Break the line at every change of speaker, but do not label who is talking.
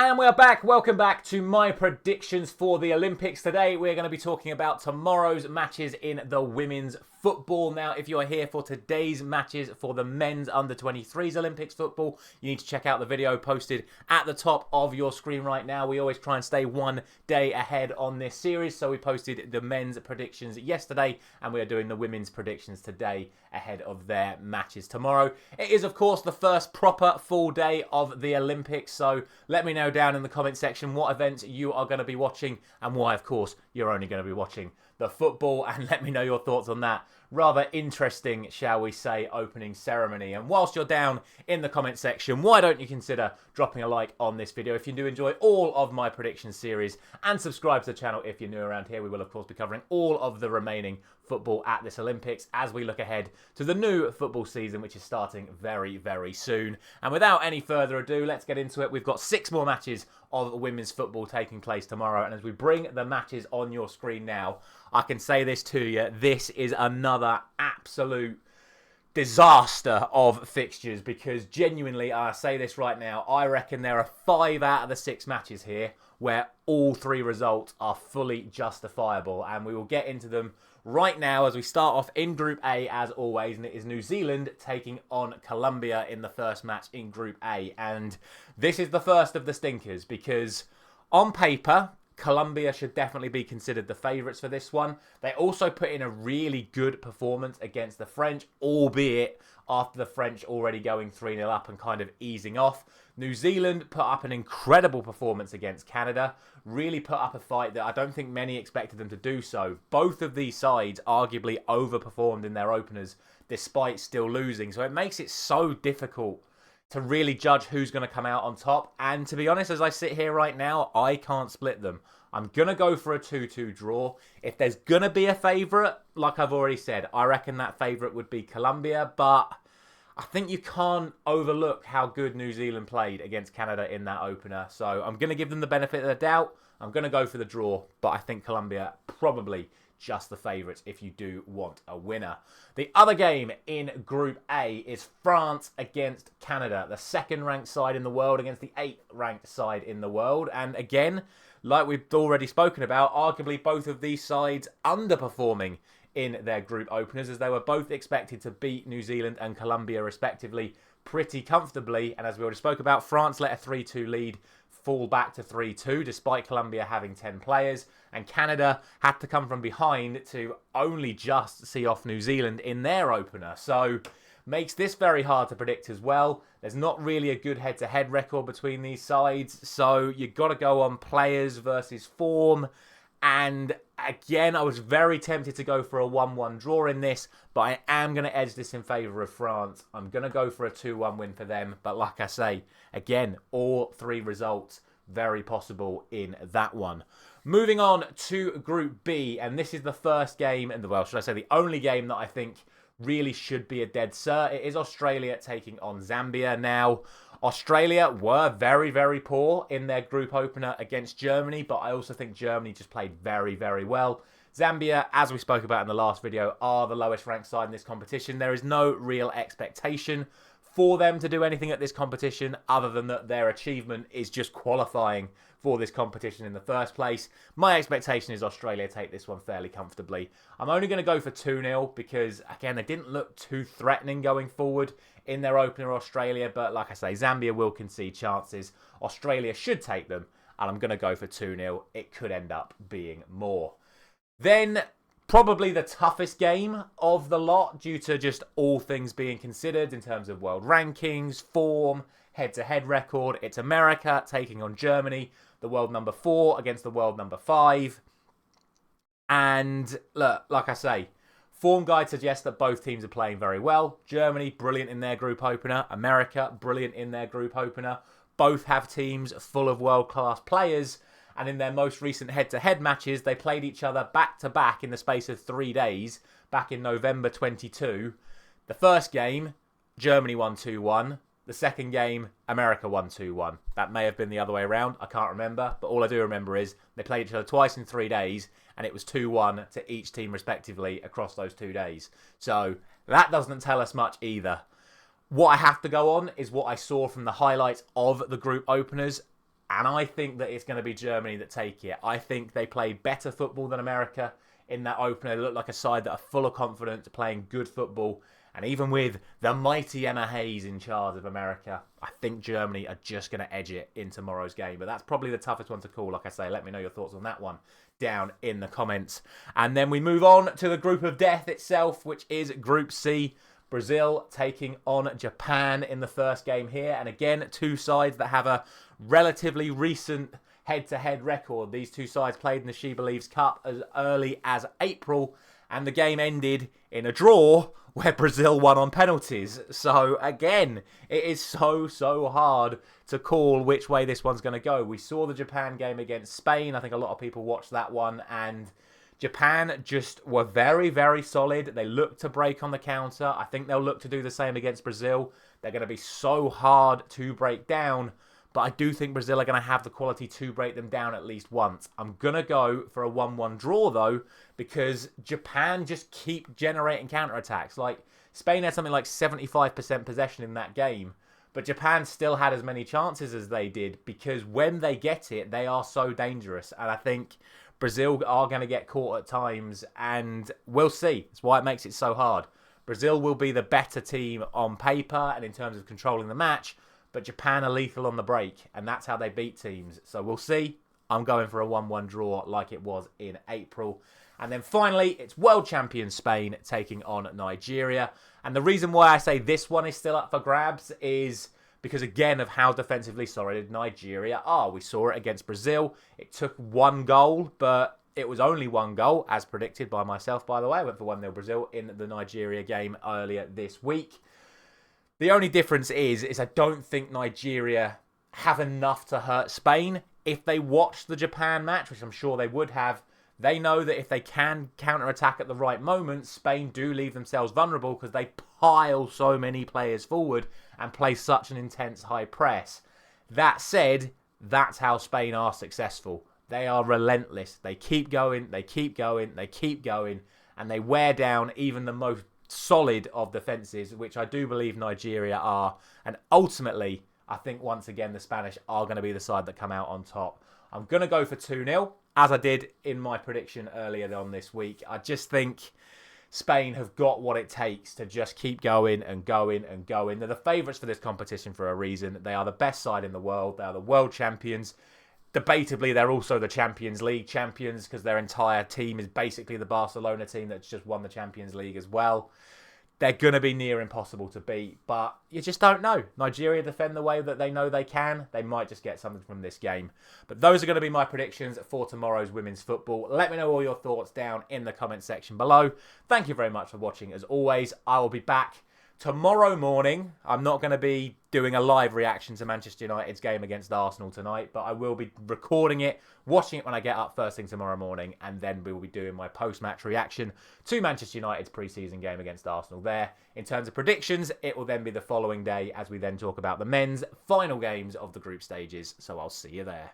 And we're back. Welcome back to my predictions for the Olympics. Today we're going to be talking about tomorrow's matches in the women's football. Now, if you're here for today's matches for the men's under-23s Olympics football, you need to check out the video posted at the top of your screen right now. We always try and stay one day ahead on this series, so we posted the men's predictions yesterday, and we are doing the women's predictions today ahead of their matches tomorrow. It is, of course, the first proper full day of the Olympics, so let me know down in the comment section what events you are going to be watching and why, of course, you're only going to be watching the football, and let me know your thoughts on that rather interesting, shall we say, opening ceremony. And whilst you're down in the comment section, why don't you consider dropping a like on this video if you do enjoy all of my prediction series, and subscribe to the channel if you're new around here. We will, of course, be covering all of the remaining football at this Olympics as we look ahead to the new football season, which is starting very, very soon. And without any further ado, let's get into it. We've got 6 more matches of women's football taking place tomorrow, and as we bring the matches on your screen now, I can say this to you, this is another absolute disaster of fixtures, because genuinely, I say this right now, I reckon there are 5 out of the 6 matches here where all 3 results are fully justifiable, and we will get into them right now as we start off in Group A as always, and it is New Zealand taking on Colombia in the first match in Group A. And this is the first of the stinkers, because on paper, Colombia should definitely be considered the favourites for this one. They also put in a really good performance against the French, albeit after the French already going 3-0 up and kind of easing off. New Zealand put up an incredible performance against Canada, really put up a fight that I don't think many expected them to do so. Both of these sides arguably overperformed in their openers despite still losing, so it makes it so difficult to really judge who's going to come out on top. And to be honest, as I sit here right now, I can't split them. I'm going to go for a 2-2 draw. If there's going to be a favourite, like I've already said, I reckon that favourite would be Colombia, but I think you can't overlook how good New Zealand played against Canada in that opener. So I'm going to give them the benefit of the doubt. I'm going to go for the draw, but I think Colombia probably just the favourites if you do want a winner. The other game in Group A is France against Canada, the 2nd ranked side in the world against the 8th ranked side in the world. And again, like we've already spoken about, arguably both of these sides underperforming in their group openers, as they were both expected to beat New Zealand and Colombia respectively pretty comfortably. And as we already spoke about, France let a 3-2 lead fall back to 3-2 despite Colombia having 10 players, and Canada had to come from behind to only just see off New Zealand in their opener. So makes this very hard to predict as well. There's not really a good head-to-head record between these sides, so you've got to go on players versus form. And again, I was very tempted to go for a 1-1 draw in this, but I am going to edge this in favour of France. I'm going to go for a 2-1 win for them. But like I say, again, all 3 results very possible in that one. Moving on to Group B, and this is the first game, and well, should I say the only game that I think really should be a dead cert. It is Australia taking on Zambia. Now, Australia were very, very poor in their group opener against Germany, but I also think Germany just played very, very well. Zambia, as we spoke about in the last video, are the lowest ranked side in this competition. There is no real expectation for them to do anything at this competition other than that their achievement is just qualifying for this competition in the first place. My expectation is Australia take this one fairly comfortably. I'm only going to go for 2-0 because, again, they didn't look too threatening going forward in their opener, Australia. But like I say, Zambia will concede chances. Australia should take them, and I'm going to go for 2-0. It could end up being more. Then, probably the toughest game of the lot due to just all things being considered in terms of world rankings, form, head-to-head record. It's America taking on Germany, the world number 4 against the world number 5. And look, like I say, form guide suggests that both teams are playing very well. Germany, brilliant in their group opener. America, brilliant in their group opener. Both have teams full of world-class players. And in their most recent head-to-head matches, they played each other back-to-back in the space of 3 days, back in November 22. The first game, Germany won 2-1. The second game, America won 2-1. That may have been the other way around. I can't remember. But all I do remember is they played each other twice in 3 days, and it was 2-1 to each team respectively across those 2 days. So that doesn't tell us much either. What I have to go on is what I saw from the highlights of the group openers. And I think that it's going to be Germany that take it. I think they played better football than America in that opener. They look like a side that are full of confidence, playing good football. And even with the mighty Emma Hayes in charge of America, I think Germany are just going to edge it in tomorrow's game. But that's probably the toughest one to call. Like I say, let me know your thoughts on that one down in the comments. And then we move on to the group of death itself, which is Group C. Brazil taking on Japan in the first game here. And again, two sides that have a relatively recent head-to-head record. These two sides played in the She Believes Cup as early as April. And the game ended in a draw where Brazil won on penalties. So again, it is so hard to call which way this one's going to go. We saw the Japan game against Spain. I think a lot of people watched that one. And Japan just were very solid. They looked to break on the counter. I think they'll look to do the same against Brazil. They're going to be so hard to break down. But I do think Brazil are going to have the quality to break them down at least once. I'm going to go for a 1-1 draw, though, because Japan just keep generating counterattacks. Like, Spain had something like 75% possession in that game, but Japan still had as many chances as they did because when they get it, they are so dangerous. And I think Brazil are going to get caught at times, and we'll see. That's why it makes it so hard. Brazil will be the better team on paper and in terms of controlling the match, but Japan are lethal on the break, and that's how they beat teams. So we'll see. I'm going for a 1-1 draw like it was in April. And then finally, it's world champion Spain taking on Nigeria. And the reason why I say this one is still up for grabs is because, again, of how defensively solid Nigeria are. We saw it against Brazil. It took one goal, but it was only one goal, as predicted by myself, by the way. I went for 1-0 Brazil in the Nigeria game earlier this week. The only difference is I don't think Nigeria have enough to hurt Spain. If they watch the Japan match, which I'm sure they would have, they know that if they can counter-attack at the right moment, Spain do leave themselves vulnerable because they pile so many players forward and play such an intense high press. That said, that's how Spain are successful. They are relentless. They keep going, they keep going, they keep going, and they wear down even the most solid of defences, which I do believe Nigeria are. And ultimately, I think once again, the Spanish are going to be the side that come out on top. I'm going to go for 2-0, as I did in my prediction earlier on this week. I just think Spain have got what it takes to just keep going and going and going. They're the favourites for this competition for a reason. They are the best side in the world. They are the world champions. Debatably, they're also the Champions League champions because their entire team is basically the Barcelona team that's just won the Champions League as well. They're going to be near impossible to beat, but you just don't know. Nigeria defend the way that they know they can. They might just get something from this game. But those are going to be my predictions for tomorrow's women's football. Let me know all your thoughts down in the comment section below. Thank you very much for watching. As always, I will be back tomorrow morning. I'm not going to be doing a live reaction to Manchester United's game against Arsenal tonight, but I will be recording it, watching it when I get up first thing tomorrow morning, and then we will be doing my post-match reaction to Manchester United's pre-season game against Arsenal there. In terms of predictions, it will then be the following day as we then talk about the men's final games of the group stages, so I'll see you there.